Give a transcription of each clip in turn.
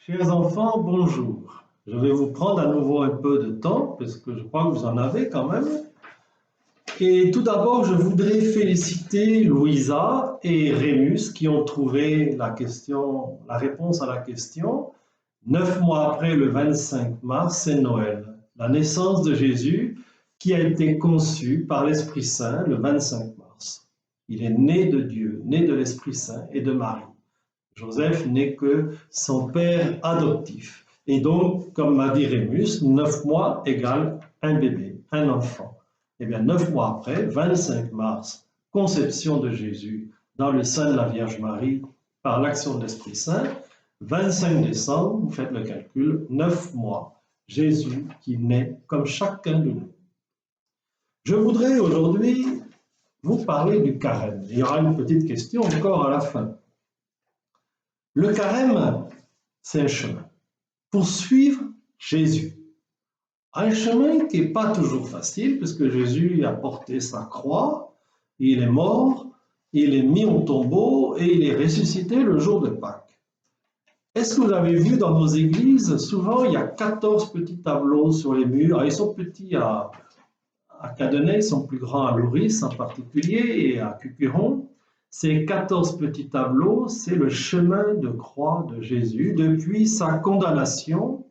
Chers enfants, bonjour. Je vais vous prendre à nouveau un peu de temps, parce que je crois que vous en avez quand même. Et tout d'abord, je voudrais féliciter Louisa et Rémus qui ont trouvé la réponse à la question. 9 mois après le 25 mars, c'est Noël, la naissance de Jésus qui a été conçu par l'Esprit Saint le 25 mars. Il est né de Dieu, né de l'Esprit Saint et de Marie. Joseph n'est que son père adoptif. Et donc, comme m'a dit Rémus, 9 mois égale un bébé, un enfant. Eh bien, 9 mois après, 25 mars, conception de Jésus dans le sein de la Vierge Marie par l'action de l'Esprit Saint. 25 décembre, vous faites le calcul, 9 mois, Jésus qui naît comme chacun de nous. Je voudrais aujourd'hui vous parler du carême. Il y aura une petite question encore à la fin. Le carême, c'est un chemin pour suivre Jésus. Un chemin qui n'est pas toujours facile, puisque Jésus a porté sa croix, il est mort, il est mis au tombeau et il est ressuscité le jour de Pâques. Est-ce que vous avez vu dans nos églises, souvent il y a 14 petits tableaux sur les murs. Alors, ils sont petits à Cadenet, ils sont plus grands à Loris en particulier et à Cucuron. Ces 14 petits tableaux, c'est le chemin de croix de Jésus depuis sa condamnation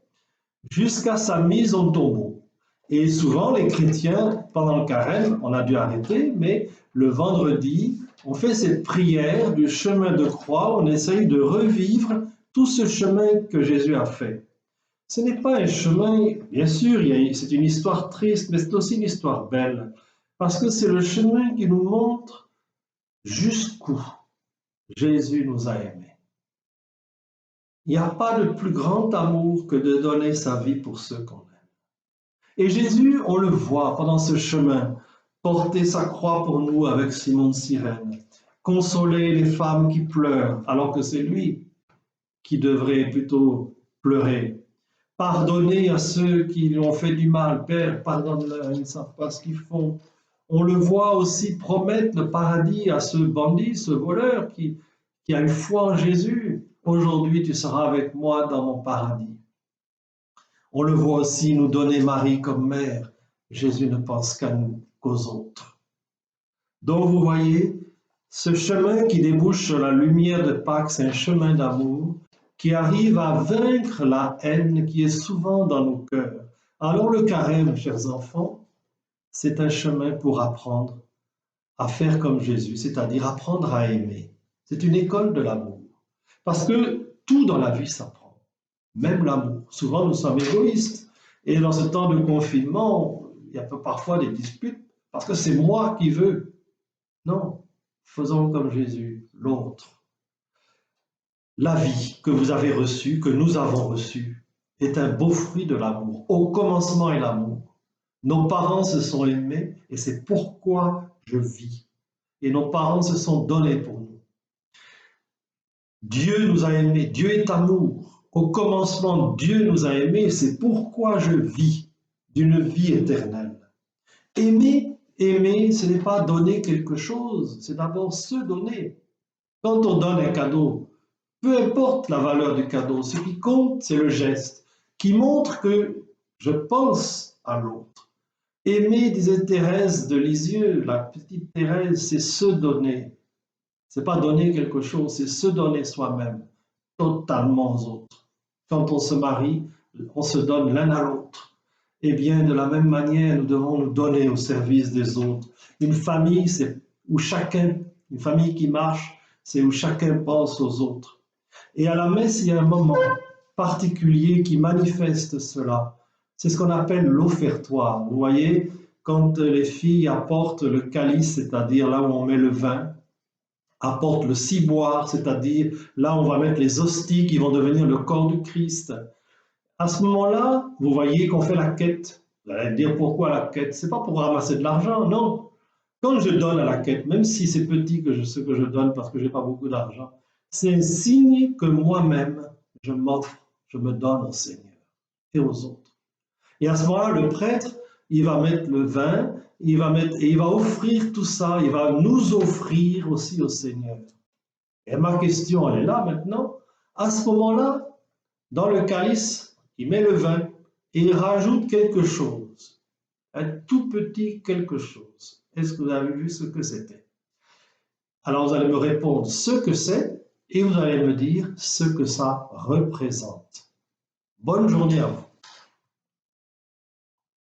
jusqu'à sa mise au tombeau. Et souvent, les chrétiens, pendant le carême, on a dû arrêter, mais le vendredi, on fait cette prière du chemin de croix, on essaye de revivre tout ce chemin que Jésus a fait. Ce n'est pas un chemin, bien sûr, c'est une histoire triste, mais c'est aussi une histoire belle, parce que c'est le chemin qui nous montre jusqu'où Jésus nous a aimés. Il n'y a pas de plus grand amour que de donner sa vie pour ceux qu'on aime. Et Jésus, on le voit pendant ce chemin, porter sa croix pour nous avec Simon de Cyrène, consoler les femmes qui pleurent alors que c'est lui qui devrait plutôt pleurer, pardonner à ceux qui lui ont fait du mal. Père, pardonne-leur, ils ne savent pas ce qu'ils font. On le voit aussi promettre le paradis à ce bandit, ce voleur qui a eu foi en Jésus. Aujourd'hui, tu seras avec moi dans mon paradis. On le voit aussi nous donner Marie comme mère. Jésus ne pense qu'à nous, qu'aux autres. Donc vous voyez, ce chemin qui débouche sur la lumière de Pâques, c'est un chemin d'amour qui arrive à vaincre la haine qui est souvent dans nos cœurs. Alors le carême, chers enfants, c'est un chemin pour apprendre à faire comme Jésus, c'est-à-dire apprendre à aimer. C'est une école de l'amour. Parce que tout dans la vie s'apprend, même l'amour. Souvent, nous sommes égoïstes. Et dans ce temps de confinement, il y a parfois des disputes parce que c'est moi qui veux. Non, faisons comme Jésus, l'autre. La vie que vous avez reçue, que nous avons reçue, est un beau fruit de l'amour. Au commencement est l'amour. Nos parents se sont aimés et c'est pourquoi je vis. Et nos parents se sont donnés pour nous. Dieu nous a aimés, Dieu est amour. Au commencement, Dieu nous a aimés, c'est pourquoi je vis d'une vie éternelle. Aimer, ce n'est pas donner quelque chose, c'est d'abord se donner. Quand on donne un cadeau, peu importe la valeur du cadeau, ce qui compte, c'est le geste qui montre que je pense à l'autre. Aimer, disait Thérèse de Lisieux, la petite Thérèse, c'est se donner. C'est pas donner quelque chose, c'est se donner soi-même, totalement aux autres. Quand on se marie, on se donne l'un à l'autre. Eh bien, de la même manière, nous devons nous donner au service des autres. Une famille, c'est où une famille qui marche, c'est où chacun pense aux autres. Et à la messe, il y a un moment particulier qui manifeste cela. C'est ce qu'on appelle l'offertoire. Vous voyez, quand les filles apportent le calice, c'est-à-dire là où on met le vin, apportent le ciboire, c'est-à-dire là où on va mettre les hosties qui vont devenir le corps du Christ. À ce moment-là, vous voyez qu'on fait la quête. Vous allez me dire pourquoi la quête? C'est pas pour ramasser de l'argent, non. Quand je donne à la quête, même si c'est petit ce que je donne parce que je n'ai pas beaucoup d'argent, c'est un signe que moi-même, je m'offre, je me donne au Seigneur et aux autres. Et à ce moment-là, le prêtre, il va mettre le vin, il va offrir tout ça, il va nous offrir aussi au Seigneur. Et ma question, elle est là maintenant. À ce moment-là, Dans le calice, il met le vin et il rajoute quelque chose, un tout petit quelque chose. Est-ce que vous avez vu ce que c'était? Alors vous allez me répondre ce que c'est et vous allez me dire ce que ça représente. Bonne journée à vous.